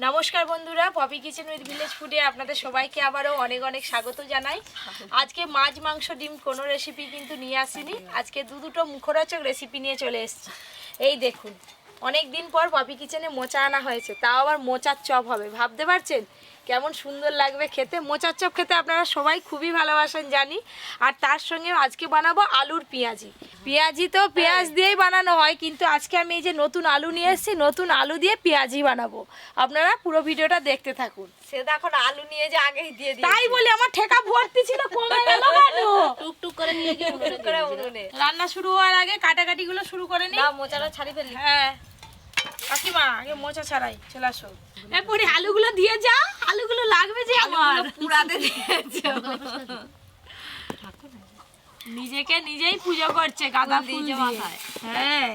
নমস্কার বন্ধুরা, poppy kitchen with village ফুডে আপনাদের সবাইকে আবারও অনেক অনেক স্বাগত জানাই। আজকে মাছ মাংস ডিম কোনো রেসিপি কিন্তু নিয়ে আসিনি, আজকে দুটো মুখরোচক রেসিপি নিয়ে চলে এসেছি। এই দেখুন, অনেক দিন পর পপি কিচেনে মোচা আনা হয়েছে, তাও আবার মোচার চপ হবে। ভাবতে পারছেন কেমন সুন্দর লাগবে খেতে। মোচার চপ খেতে আপনারা সবাই খুবই ভালোবাসেন জানি। আর তার সঙ্গে আজকে বানাবো আলুর পেঁয়াজি। পেঁয়াজি তো পেঁয়াজ দিয়েই বানানো হয়, কিন্তু আজকে আমি এই যে নতুন আলু নিয়ে এসেছি, নতুন আলু দিয়ে পেঁয়াজি বানাবো। আপনারা পুরো ভিডিওটা দেখতে থাকুন। সে এখন আলু নিয়ে যে আগেই দিয়ে দিই, তাই বলি আমার ঠেকা ভর্তি ছিল, কমে গেল কেন? টুকটুক করে নিয়ে গিয়ে উনুনে রান্না শুরু হওয়ার আগে কাটাকাটিগুলো শুরু করে নিই। না, মোচাটা ছাড়ি ফেলি। হ্যাঁ কাকিমা, আগে মোচা ছাড়াই চলে আসো। এরপরে আলুগুলো দিয়ে যা, আলুগুলো লাগবে যে আমার। পুরাতে দিয়েছে, নিজেকে নিজেই পুজো করছে গাঁদা ফুল দিয়ে মাথায়। হ্যাঁ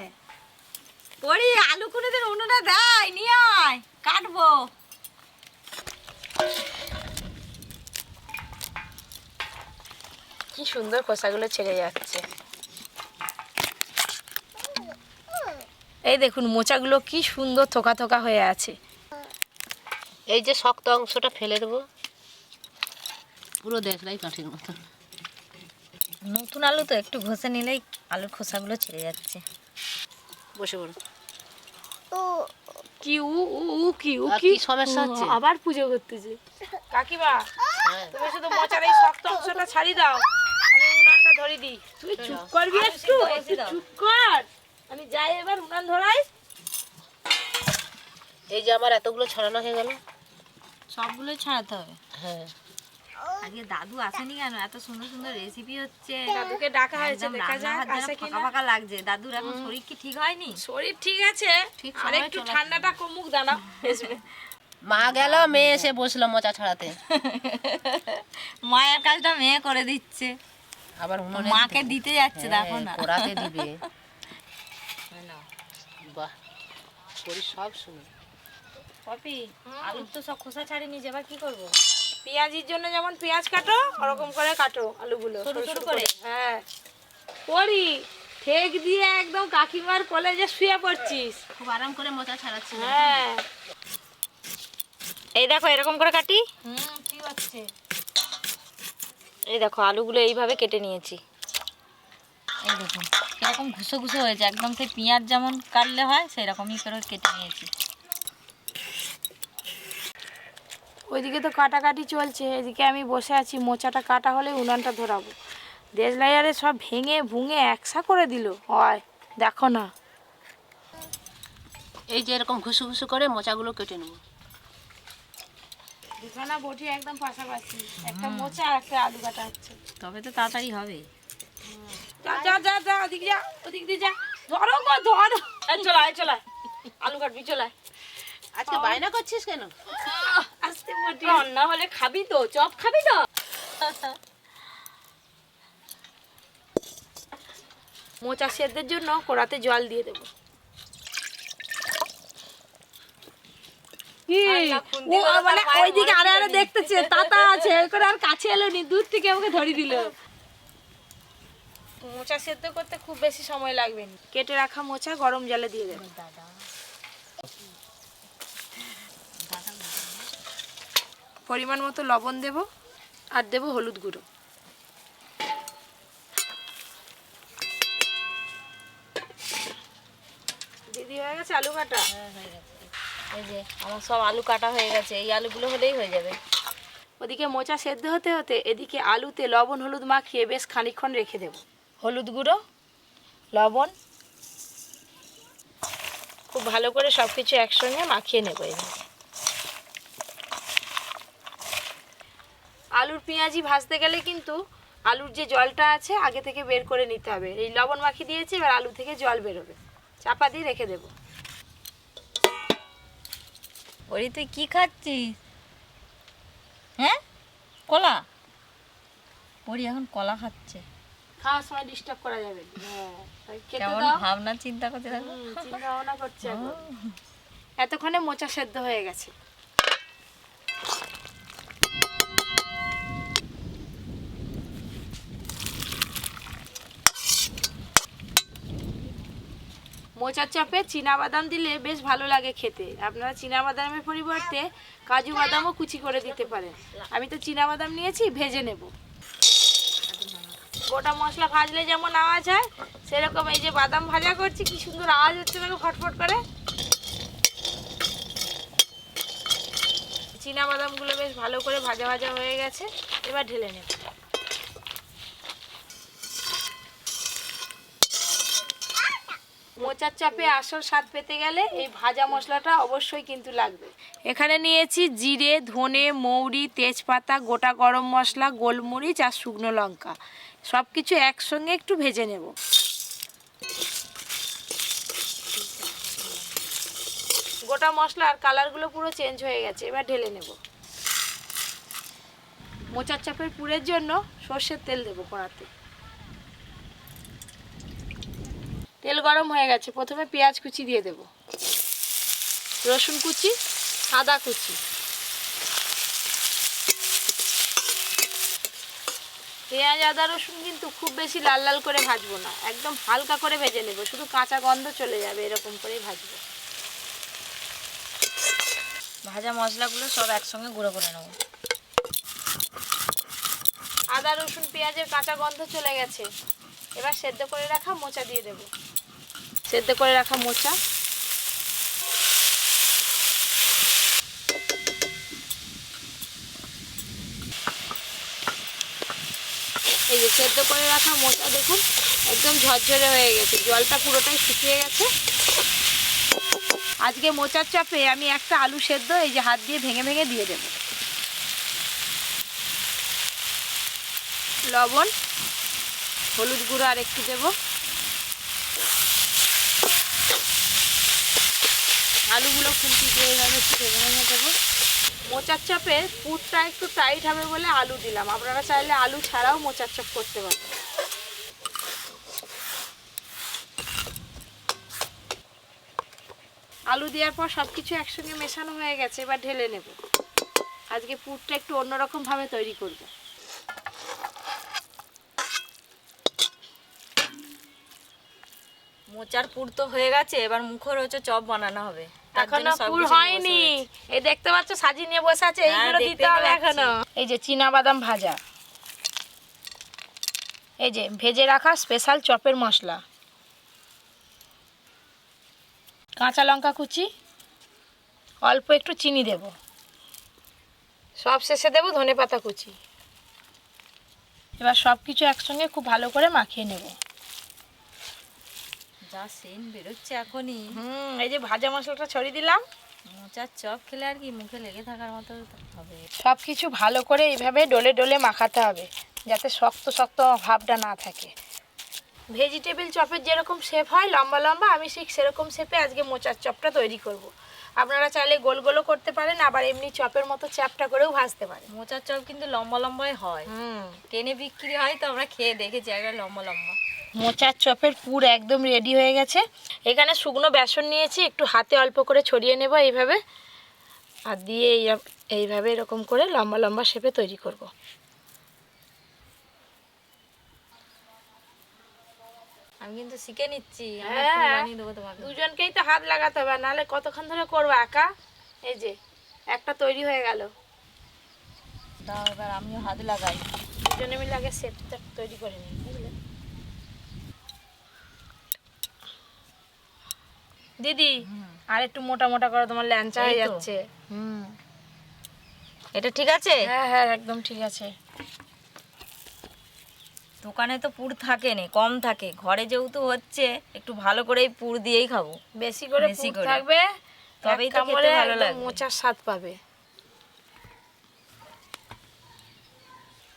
পরি আলু কোনোদিন উনুনে দেয়, নিয়ে আয় কাটবো। কি সুন্দর খোসাগুলো ছেড়ে যাচ্ছে। এই দেখুন মোচাগুলো কি সুন্দর থোকা থোকা হয়ে আছে। এই যে শক্ত অংশটা ফেলে দেবো, পুরো দেখলাই কাঠির মতো। নতুন আলু তো একটু ঘষে নিলেই আলুর খোসাগুলো ছেড়ে যাচ্ছে। বসে পড়ো। কি উ উ উ কি উ কি কি সমস্যা হচ্ছে? আবার পুজো করতেছে কাকিমা। তুমি শুধু মোচার এই শক্ত অংশটা ছাড়ি দাও, আমি উনানটা ধরে দিই। তুই চুপ করবি একটু, চুপ কর। আমি যাই এবার উনান ধরাই। এই যে আমার এতগুলো ছড়ানো হয়ে গেল, সবগুলো ছাড়াতে হবে। হ্যাঁ আজকে দাদু আসেনি কেন? এত সুন্দর সুন্দর রেসিপি হচ্ছে। দাদুকে ডাকা হয়েছে, একদম দেখা যাক রান্নাঘর আসে যেন কিনা। ফাঁকা ফাঁকা লাগছে। দাদুর এখন শরীর কি ঠিক হয়নি? শরীর ঠিক আছে, ঠিক আর সময়ে একটু চলে ঠান্ডাটা কমুক, দাঁড়াও আসবে। মা গেল, মেয়ে এসে বসলো মোচা ছাড়াতে। মায়ের কাজটা মেয়ে করে দিচ্ছে, আবার উনুনে মাকে দিতে যাচ্ছে, দেখো না। পোড়াতে দিবে। বাহ, পরি সব শুনে। পপি, আলুর তো সব খোসা ছাড়িয়ে নিয়েছে, এবার কি করবো? পেঁয়াজির জন্য যেমন পেঁয়াজ কাটো, ওরকম করে কাটো আলুগুলো সরু সরু সরু সরু করে। করে। হ্যাঁ পরি, ঠেক দিয়ে একদম কাকিমার কলেজে শুয়ে পড়ছিস। খুব আরাম করে মোচা ছাড়াচ্ছি। হ্যাঁ এই দেখো এরকম করে কাটি। কি হচ্ছে? এই দেখো আলুগুলো এইভাবে কেটে নিয়েছি। এই দেখুন কিরকম ঘুষো ঘুষো হয়েছে, একদম সেই পেঁয়াজ যেমন কাটলে হয় সেই রকমই করে কেটে নিয়েছি। ওইদিকে তো কাটাকাটি চলছে, এদিকে আমি বসে আছি। মোচাটা কাটা হলে উনানটা ধরাবো। দেশলাইয়ারে সব ভেঙে ভুঙে একসা করে দিল। হয় দেখো না, এই যে এরকম ঘুষু ঘুষু করে মোচাগুলো কেটে নেবো। দুখানা বটি একদম পাশাপাশি, একটা মোচা আর একটা আলু কাটা হচ্ছে। তবে তো তাড়াতাড়ি হবে। যা যা যা যা, ওদিকে যা, ওদিক দিয়ে যা। ধরো গো ধরো, এই চলা এই চলা, আলু কাটবি চলা। আজকে বায়না করছিস কেন? আস্তে বটি, রান্না হলে খাবি তো, চপ খাবি তো। মোচা সেদ্ধের জন্য কড়াতে জল দিয়ে দেবো। কি ও মানে ওইদিকে আরে আরে দেখতেছে, তাতা আছে ওই করে আর কাছে এলো নি, দূর থেকে আমাকে ধরে দিল। মোচা সেদ্ধ করতে খুব বেশি সময় লাগবে না। কেটে রাখা মোচা গরম জলে দিয়ে দেবো। পরিমাণ মতো লবণ দেব, আর দেব হলুদ গুঁড়ো। দিদি হয়ে গেছে আলু কাটা? এই যে আমার সব আলু কাটা হয়ে গেছে, এই আলুগুলো হলেই হয়ে যাবে। ওদিকে মোচা সেদ্ধ হতে হতে এদিকে আলুতে লবণ হলুদ মাখিয়ে বেশ খানিকক্ষণ রেখে দেব। হলুদ গুঁড়ো, লবণ, খুব ভালো করে সব কিছু একসঙ্গে মাখিয়ে নেব। এবার আলুর পেঁয়াজি ভাজতে গেলে কিন্তু আলুর যে জলটা আছে আগে থেকে বের করে নিতে হবে। এই লবণ মাখিয়ে দিয়েছি, এবার আলু থেকে জল বেরোবে। চাপা দিয়ে রেখে দেবো। ওরে তুই কি খাচ্ছিস? হ্যাঁ, কলা? ওরে এখন কলা খাচ্ছে। খাওয়ার সময় ডিস্টার্ব করা যাবে না। হ্যাঁ, তাই খেতে কেমন দাও। ভাবনা চিন্তা করতে থাকো। চিন্তা ভাবনা করছে এখন। এতক্ষণে মোচা সেদ্ধ হয়ে গেছে। মোচার চপে বাদাম দিলে বেশ ভালো লাগে খেতে। আপনারা বাদামের পরিবর্তে কাজু বাদামও কুচি করে দিতে পারেন। আমি তো বাদাম নিয়েছি, ভেজে নেব। গোটা মশলা ভাজলে যেমন আওয়াজ হয়, সেরকম এই যে বাদাম ভাজা করছি, কি সুন্দর আওয়াজ হচ্ছে দেখো, ফটফট করে। বাদামগুলো বেশ ভালো করে ভাজা ভাজা হয়ে গেছে, এবার ঢেলে নেব। মোচার চপে আসল স্বাদ পেতে গেলে এই ভাজা মশলাটা অবশ্যই কিন্তু লাগবে। এখানে নিয়েছি জিরে, ধনে, মৌরি, তেজপাতা, গোটা গরম মশলা, গোলমরিচ আর শুকনো লঙ্কা। সব কিছু একসঙ্গে একটু ভেজে নেব। গোটা মশলার কালারগুলো পুরো চেঞ্জ হয়ে গেছে, এবার ঢেলে নেব। মোচার চপের পুরের জন্য সর্ষের তেল দেবো কড়াতে। তেল গরম হয়ে গেছে, প্রথমে পেঁয়াজ কুচি দিয়ে দেব, রসুন কুচি, আদা কুচি। পেঁয়াজ আদা রসুন কিন্তু খুব বেশি লাল লাল করে ভাজবো না, একদম হালকা করে ভেজে নেব, শুধু কাঁচা গন্ধ চলে যাবে এরকম করেই ভাজবো। ভাজা মশলাগুলো সব একসঙ্গে গুঁড়ো করে নেব। আদা রসুন পেঁয়াজের কাঁচা গন্ধ চলে গেছে, এবার সেদ্ধ করে রাখা মোচা দিয়ে দেব। সেদ্ধ করে রাখা মোচা, এই যে সেদ্ধ করে রাখা মোচা দেখুন একদম ঝরঝরে হয়ে গেছে, জলটা পুরোটাই শুকিয়ে গেছে। আজকে মোচার চপে আমি একটা আলু সেদ্ধ এই যে হাত দিয়ে ভেঙে ভেঙে দিয়ে দেব। লবণ, হলুদ গুঁড়ো আর একটু দেব, আলুগুলো খুন্তি দিয়ে এইভাবে একটু ভেঙে ভেঙে দেবো। মোচার চপের পুরটা একটু টাইট হবে বলে আলু দিলাম, আপনারা চাইলে আলু ছাড়াও মোচার চপ করতে পারেন। আলু দেওয়ার পর সব কিছু একসঙ্গে মেশানো হয়ে গেছে, এবার ঢেলে নেব। আজকে পুরটা একটু অন্যরকম ভাবে তৈরি করব। মোচার পুর তো হয়ে গেছে, এবার মুখরোচক চপ বানানো হবে। এখনো পুর হয়নি, এই দেখতে পাচ্ছ সাজিয়ে নিয়ে বসে আছে, এইগুলো দিতে হবে এখনো। এই যে বাদাম ভাজা, এই যে ভেজে রাখা স্পেশাল চপের মশলা, কাঁচা লঙ্কা কুচি, অল্প একটু চিনি দেব, সব শেষে দেব ধনেপাতা কুচি। এবার সব কিছু একসঙ্গে খুব ভালো করে মাখিয়ে নেব। যা সেন্ট বেরোচ্ছে এখনই। এই যে ভাজা মশলাটা ছড়িয়ে দিলাম। মোচার চপ খেলে আর কি মুখে লেগে থাকার মতো হবে। সব কিছু ভালো করে এইভাবে ডলে ডলে মাখাতে হবে, যাতে শক্ত শক্ত ভাবটা না থাকে। ভেজিটেবিল চপের যেরকম শেপ হয় লম্বা লম্বা, আমি ঠিক সেরকম শেপে আজকে মোচার চপটা তৈরি করব। আপনারা চাইলে গোল গোলও করতে পারেন, আবার এমনি চপের মতো চ্যাপটা করেও ভাজতে পারেন। মোচার চপ কিন্তু লম্বা লম্বাই হয়, টেনে বিক্রি হয় তো আমরা খেয়ে দেখেছি একবার লম্বা লম্বা। মোচার চপের পুর একদম রেডি হয়ে গেছে। এখানে শুকনো বেসন নিয়েছি, একটু হাতে অল্প করে ছড়িয়ে নেব এইভাবে, আর দিয়ে এইভাবে এরকম করে লম্বা লম্বা শেপে তৈরি করব। আমি কিন্তু শিখে নিচ্ছি, বানিয়ে দেবো তোমাকে। দুজনকেই তো হাত লাগাতে হবে, নাহলে কতক্ষণ ধরে করবো একা। এই যে একটা তৈরি হয়ে গেল, দাও এবার আমিও হাত লাগাই। দুজনে মিলে আগে সেটটা তৈরি করে নিই, বুঝলে দিদি? আর একটু মোটা মোটা করো, তোমার ল্যাংচা হয়ে যাচ্ছে। এটা ঠিক আছে? হ্যাঁ হ্যাঁ একদম ঠিক আছে। দোকানে তো পুর থাকে না, কম থাকে, ঘরে যেহেতু হচ্ছে একটু ভালো করেই পুর দিয়েই খাবো। বেশি করে পুর থাকবে, তবেই তো খেতে ভালো লাগবে, মোচার স্বাদ পাবে।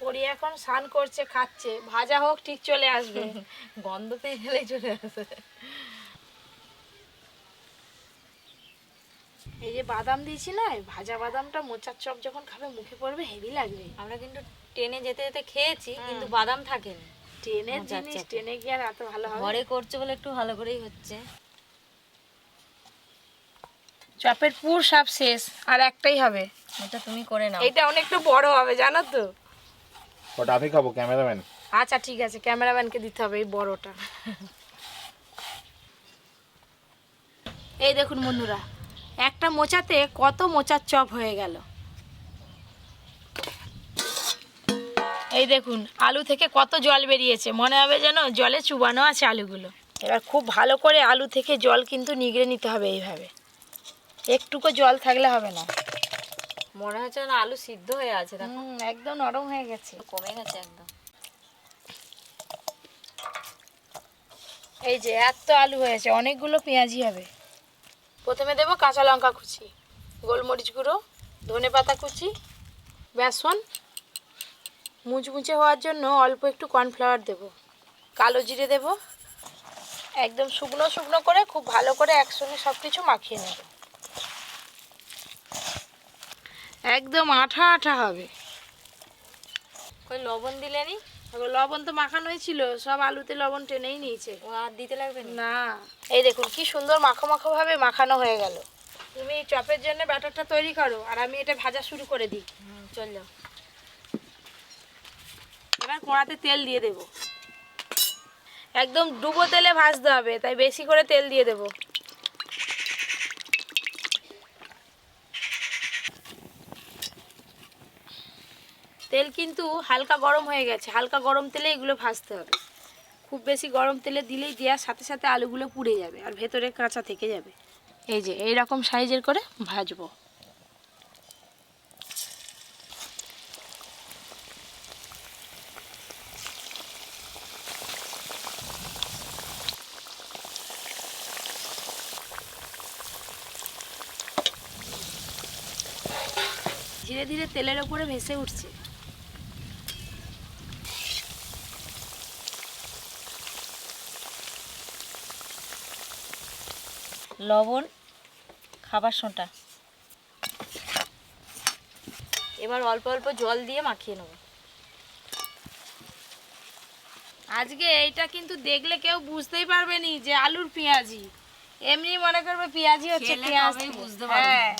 পরি এখন স্নান করছে, খাচ্ছে, ভাজা হোক ঠিক চলে আসবে। গন্ধ পেয়ে গেলেই চলে আসবে। এই যে বাদাম দিয়েছি না, ভাজা বাদামটা মোচার চপ যখন খাবে মুখে পড়বে, হেভি লাগবে। আমরা কিন্তু ট্রেনে যেতে যেতে খেয়েছি, কিন্তু বাদাম থাকেনি। ট্রেনের জিনিস ট্রেনে গিয়ে আর এত ভালো হবে? ঘরে করছে বলে একটু ভালো করেই হচ্ছে। চপের পুর সব শেষ, আর একটাই হবে। এটা তুমি করে নাও। এটা অনেকটা বড় হবে জানো তো। ওটা আমি খাবো, ক্যামেরাম্যান। আচ্ছা ঠিক আছে, ক্যামেরাম্যানকে দিতে হবে এই বড়টা। এই দেখুন বন্ধুরা, একটা মোচাতে কত মোচার চপ হয়ে গেল। এই দেখুন আলু থেকে কত জল বেরিয়েছে, মনে হবে যেন জলে চুবানো আছে আলুগুলো। এবার খুব ভালো করে আলু থেকে জল কিন্তু নিগড়ে নিতে হবে এইভাবে, একটুকু জল থাকলে হবে না। মনে হচ্ছে না আলু সিদ্ধ হয়ে আছে, দেখো একদম নরম হয়ে গেছে। কমে গেছে একদম। এই যে এত আলু হয়েছে, অনেকগুলো পেঁয়াজি হবে। প্রথমে দেবো কাঁচা লঙ্কা কুচি, গোলমরিচ গুঁড়ো, ধনেপাতা কুচি, বেসন, মুচমুচে হওয়ার জন্য অল্প একটু কর্নফ্লাওয়ার দেব, কালো জিরে দেব। একদম শুকনো শুকনো করে খুব ভালো করে একসঙ্গে সব কিছু মাখিয়ে নেব। একদম আঠা আঠা হবে। কই লবণ দিলে নি? লবণ তো মাখানোই ছিল, সব আলুতে লবণ টেনেই নিয়েছে। ও আর দিতে লাগবে না? না, এই দেখুন কি সুন্দর মাখো মাখো ভাবে মাখানো হয়ে গেল। তুমি চপের জন্য ব্যাটারটা তৈরি করো আর আমি এটা ভাজা শুরু করে দিই। চল যাও। এবার কড়াতে তেল দিয়ে দেব, একদম ডুবো তেলে ভাজতে হবে, তাই বেশি করে তেল দিয়ে দেব। তেল কিন্তু হালকা গরম হয়ে গেছে, হালকা গরম তেলে এগুলো ভাজতে হবে। খুব বেশি গরম তেলে দিলেই দেওয়ার সাথে সাথে আলুগুলো পুড়ে যাবে আর ভেতরে কাঁচা থেকে যাবে। এই যে এই রকম সাইজের করে ভাজবো। ধীরে ধীরে তেলের ওপরে ভেসে উঠছে। লবণ, খাবার সোঁটা, এবার অল্প অল্প জল দিয়ে মাখিয়ে নেব। আজকে এইটা কিন্তু দেখলে কেউ বুঝতেই পারবে নি যে আলুর পেঁয়াজি, এমনি মনে করবে পেঁয়াজি হচ্ছে, খেলে পেঁয়াজ তবেই থেকে। বুঝতে পারবে। হ্যাঁ,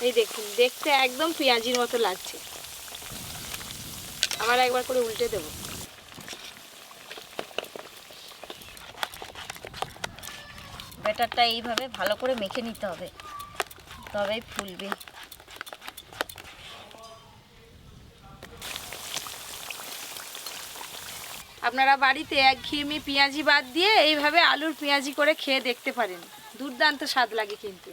এই দেখুন দেখতে একদম পেঁয়াজির মতো লাগছে। আবার একবার করে উল্টে দেব। ব্যাটারটা এইভাবে ভালো করে মেখে নিতে হবে, তবেই ফুলবে। আপনারা বাড়িতে একঘেয়েমি পেঁয়াজি বাদ দিয়ে এইভাবে আলুর পেঁয়াজি করে খেয়ে দেখতে পারেন, দুর্দান্ত স্বাদ লাগে কিন্তু।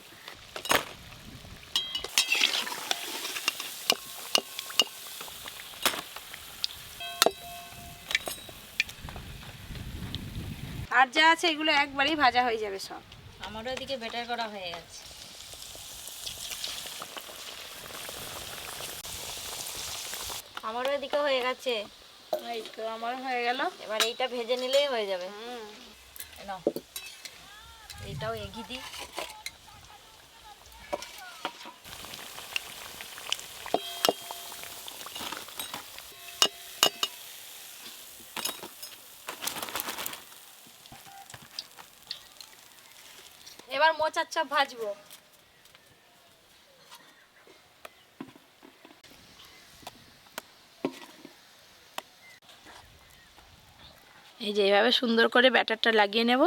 আর যা আছে এগুলো একবারেই ভাজা হয়ে যাবে সব। আমারও এদিকে ব্যাটার করা হয়ে গেছে। আমারও এদিকে হয়ে গেছে। এই তো আমার হয়ে গেল। এবার এইটা ভেজে নিলেই হয়ে যাবে। নাও, এইটাও এগিয়ে দিই। এবার মোচার চপ ভাজবো। এই যে এইভাবে সুন্দর করে ব্যাটারটা লাগিয়ে নেব।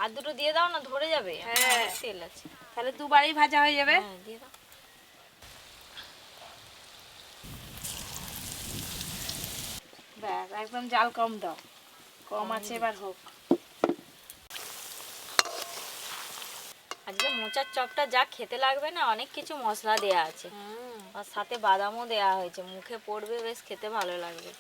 আর দুটো দিয়ে দাও না, ধরে যাবে। হ্যাঁ, তেল আছে। তাহলে দুবারই ভাজা হয়ে যাবে। হ্যাঁ, দিয়ে দাও। ব্যাস, একদম জাল কম দাও, কম আছে, এবার হোক। আজকে মোচার চপটা যা খেতে লাগবে না, অনেক কিছু মশলা দেয়া আছে, আর সাথে বাদামও দেয়া হয়েছে, মুখে পড়বে, বেশ খেতে ভালো লাগবে।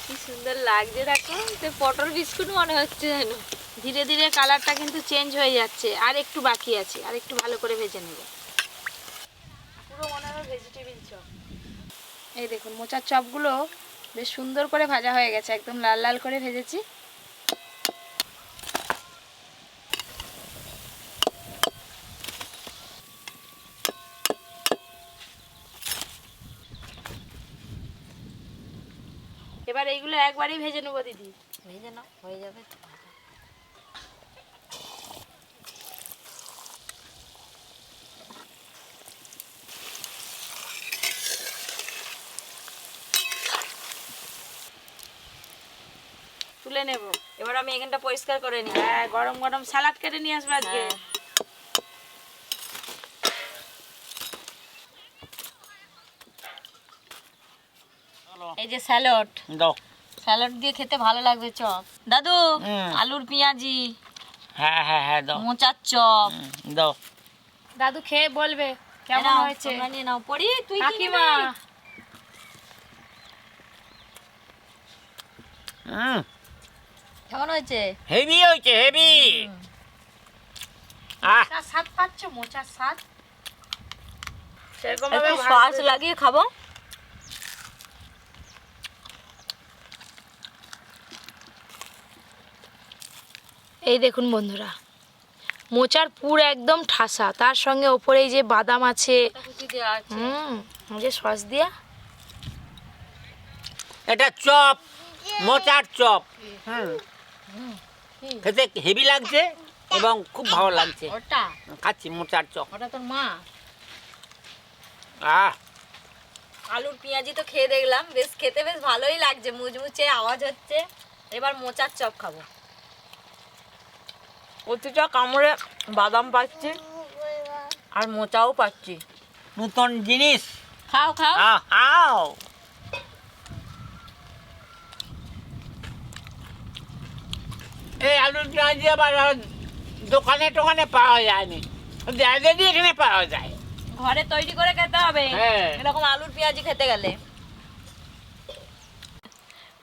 কি সুন্দর লাগছে দেখো, সে পটল বিস্কুট মনে হচ্ছে যেন। ধীরে ধীরে কালারটা কিন্তু চেঞ্জ হয়ে যাচ্ছে, আর একটু বাকি আছে, আর একটু ভালো করে ভেজে নেব। পুরো মনে হবে ভেজিটেবিল চপ। এই দেখুন মোচার চপগুলো বেশ সুন্দর করে ভাজা হয়ে গেছে, একদম লাল লাল করে ভেজেছি। এবার এইগুলো একবারই ভেজে নেবো দিদি। ভেজে নাও, হয়ে যাবে তো। তুলে নেব। এবার আমি এখানটা পরিষ্কার করে নিই। হ্যাঁ, গরম গরম স্যালাড কেটে নিয়ে আসবে আজকে। হ্যাঁ। এই যে স্যালাড, দাও। স্যালাড দিয়ে খেতে ভালো লাগবে চপ। দাদু আলুর পেঁয়াজি, হ্যাঁ হ্যাঁ হ্যাঁ দাও। মোচার চপ। দাও। দাদু খেয়ে বলবে কেমন নাও, হয়েছে। তোমরা নিয়ে নাও। পড়ি তুই কি কাকিমা, নিবি? কেমন হয়েছে? হেভি হয়েছে, হেভি। মোচার স্বাদ পাচ্ছ? মোচার স্বাদ সেরকম ভাবে একটু সস লাগিয়ে খাবো। এই দেখুন বন্ধুরা, মোচার পুর একদম ঠাসা, তার সঙ্গে ওপরে এই যে বাদাম আছে, কুচি দেওয়া আছে। এই যে সস দিয়া। এটা চপ, মোচার চপ। খেতে হেভি লাগছে এবং খুব ভালো লাগছে। ওটা খাচ্ছি মোচার চপ। ওটা তোর মা। আহ, আলুর পেঁয়াজি তো খেয়ে দেখলাম, বেশ খেতে বেশ ভালোই লাগছে, মুচমুচে আওয়াজ হচ্ছে। এবার মোচার চপ খাবো। প্রতিটা কামড়ে বাদাম পাচ্ছি আর মোচাও পাচ্ছি। নতুন জিনিস। খাও খাও। আও। এই আলুর পেঁয়াজি আবার দোকানে টোকানে পাওয়া যায়নি, জায়গা দিয়ে এখানে পাওয়া যায়। ঘরে তৈরি করে খেতে হবে হ্যাঁ। এরকম আলুর পেঁয়াজি খেতে গেলে।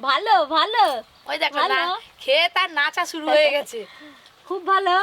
ভালো ভালো, ওই দেখো না, ভালো। খেয়ে তার নাচা শুরু হয়ে গেছে। খুব ভালো।